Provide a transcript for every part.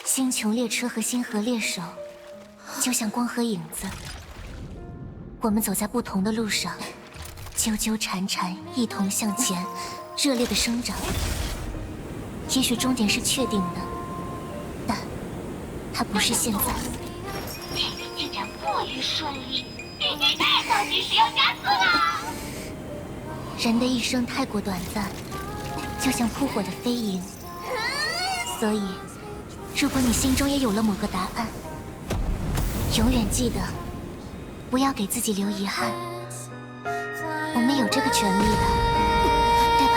星穹列车和星河猎手，就像光和影子，我们走在不同的路上，纠纠缠缠，一同向前，热烈的生长。也许终点是确定的，但它不是现在。这个进展过于顺利，必须再上去使用加速了。人的一生太过短暂，就像扑火的飞蝇。所以，如果你心中也有了某个答案，永远记得，不要给自己留遗憾。我们有这个权利的，对吧？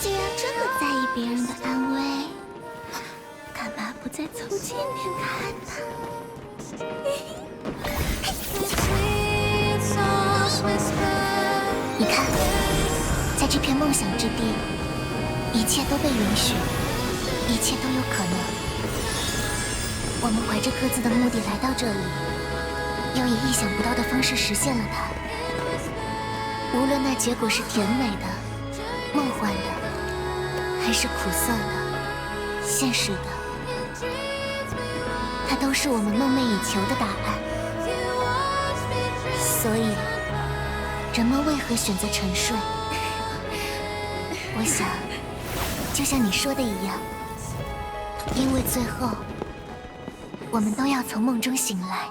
既然这么在意别人的安危，干嘛不再凑近点看呢？你看，在这片梦想之地，一切都被允许，一切都有可能。我们怀着各自的目的来到这里，又以意想不到的方式实现了它。无论那结果是甜美的、梦幻的，还是苦涩的、现实的，它都是我们梦寐以求的答案。所以，人们为何选择沉睡？我想，就像你说的一样，因为最后，我们都要从梦中醒来。